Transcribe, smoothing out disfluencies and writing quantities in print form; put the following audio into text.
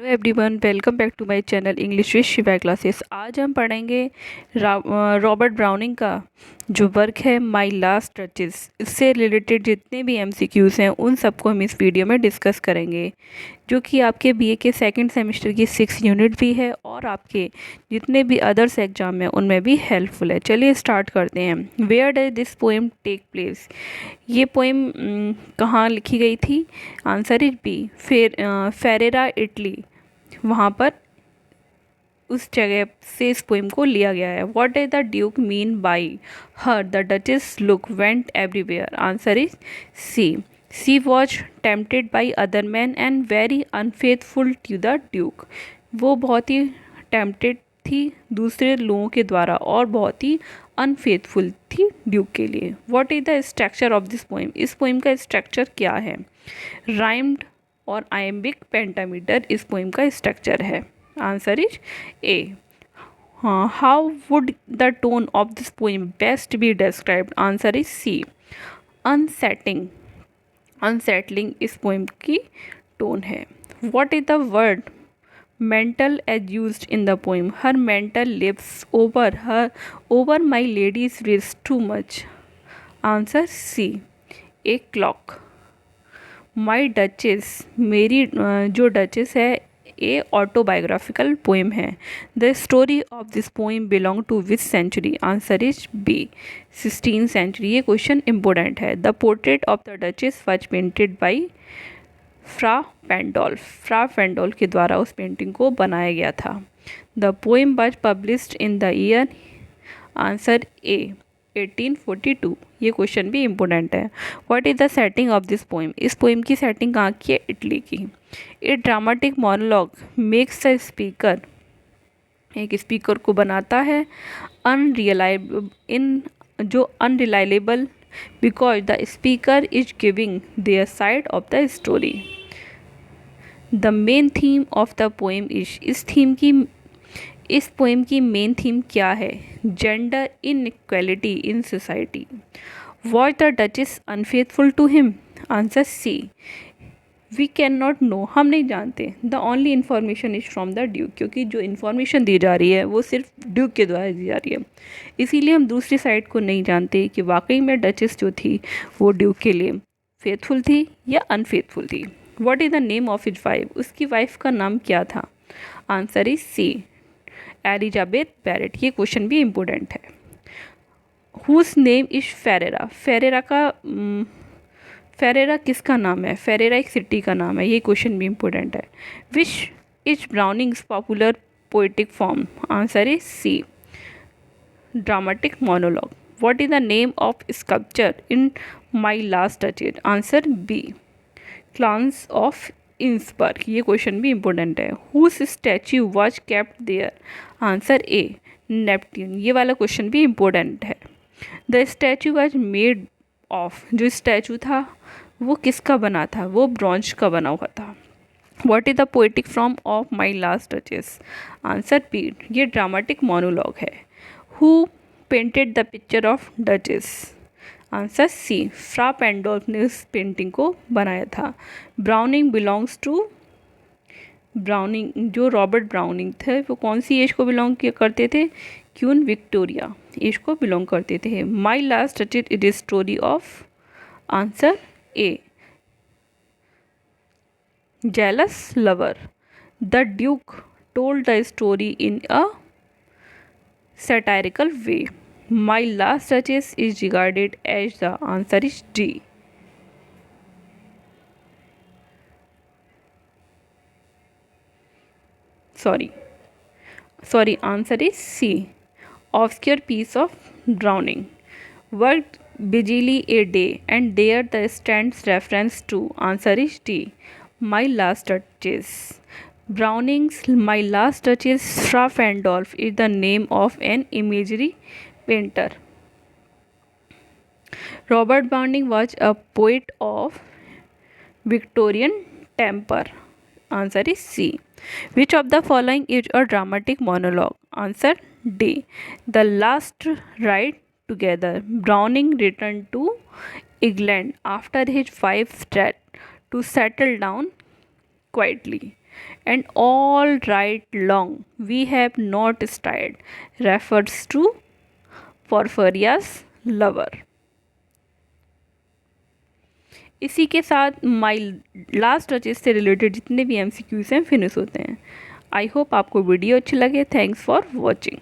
Hello everyone, welcome back to my channel English with Shiva classes. आज हम पढ़ेंगे Robert Browning का जो वर्क है माय लास्ट टचेस। इससे रिलेटेड जितने भी एमसीक्यूज़ हैं उन सबको हम इस वीडियो में डिस्कस करेंगे, जो कि आपके बीए के सेकंड सेमेस्टर की 6 यूनिट भी है और आपके जितने भी अदर्स एग्जाम हैं उनमें भी हेल्पफुल है। चलिए स्टार्ट करते हैं। Where does this poem take place? ये पोएम कहाँ लिखी गई थी? Answer is B, Ferrara, Italy. वहाँ पर उस जगह से इस पोएम को लिया गया है। What does the duke mean by her the duchess look went everywhere? Answer is C, she was tempted by other man and very unfaithful to the duke. वो बहुत ही टेम्प्टेड थी दूसरे लोगों के द्वारा और बहुत ही अनफेथफुल थी ड्यूक के लिए। What is the structure of this poem? इस पोएम का स्ट्रक्चर क्या है? राइम्ड और आयम्बिक पेंटामीटर इस पोएम का स्ट्रक्चर है। Answer is A. How would the tone of this poem best be described? Answer is C, unsetting. Unsettling इस poem की टोन है। What is the word mental as used in the poem? Her mental lives over my lady's wrist too much. Answer C, a clock. My duchess, मेरी जो duchess है, ये autobiographical poem है। The story of this poem belong to which century? Answer is B, 16th century. ये question important है। The portrait of the duchess was painted by Fra Pandolf. Fra Pandolf के द्वारा उस painting को बनाया गया था। The poem was published in the year? Answer A, 1842। ये क्वेश्चन भी इम्पोर्टेंट है। What is the setting of this poem? इस पोएम की सेटिंग कहाँ की है? इटली की। A dramatic monologue makes the speaker, एक स्पीकर को बनाता है unreliable because the speaker is giving their side of the story. The main theme of the poem is, इस पोएम की मेन थीम क्या है? Gender inequality in society. Was the duchess unfaithful to him? Answer C, we can not know, हम नहीं जानते। The only information is from the Duke, क्योंकि जो information दी जा रही है वो सिर्फ ड्यूक के द्वारा दी जा रही है, इसीलिए हम दूसरी साइड को नहीं जानते कि वाकई में डचेस जो थी वो ड्यूक के लिए फेथफुल थी या अनफेथफुल थी। What is the name of his wife? उसकी वाइफ का नाम क्या था? Answer is C, Elizabeth Barrett. ये क्वेश्चन भी इम्पोर्टेंट है। Whose name is Ferrara? Ferrara किसका नाम है? फेरेरा एक सिटी का नाम है। ये क्वेश्चन भी इम्पोर्टेंट है। Which is Browning's popular poetic form? Answer is C, dramatic monologue. What is the name of sculpture in my last duchess? Answer B, Claus of Innsbruck. ये क्वेश्चन भी इम्पोर्टेंट है। Whose statue was kept there? Answer A, Neptune. ये वाला question भी important है। The statue was made of, जो statue था वो किसका बना था? वो ब्रॉन्ज का बना हुआ था। What is the poetic form of my last duchess? Answer B, ये ड्रामेटिक मोनोलॉग है। Who painted the picture of duchess? Answer C, Fra Pandolf ने उस पेंटिंग को बनाया था। ब्राउनिंग बिलोंग्स टू, ब्राउनिंग जो रॉबर्ट ब्राउनिंग थे वो कौन सी एज को बिलोंग करते थे? क्वीन विक्टोरिया एज को बिलोंग करते थे। My last duchess it is story of? Answer A, jealous lover. The Duke told the story in a satirical way. My last touches is regarded as the? Answer is D. Sorry, answer is C, obscure piece of drowning. Worked busily a day and there the stands reference to? Answer is D, my last touches. Browning's My Last Touches, Fra Fandolf is the name of an imagery painter. Robert Browning was a poet of Victorian temper. Answer is C. Which of the following is a dramatic monologue? Answer D, The Last Ride Together. Browning returned to England after his wife's death to settle down quietly. And all right long we have not stayed refers to Porphyria's lover. इसी के साथ my last duchess से related जितने भी MCQs हैं finish होते हैं। I hope आपको वीडियो अच्छी लगे। Thanks for watching.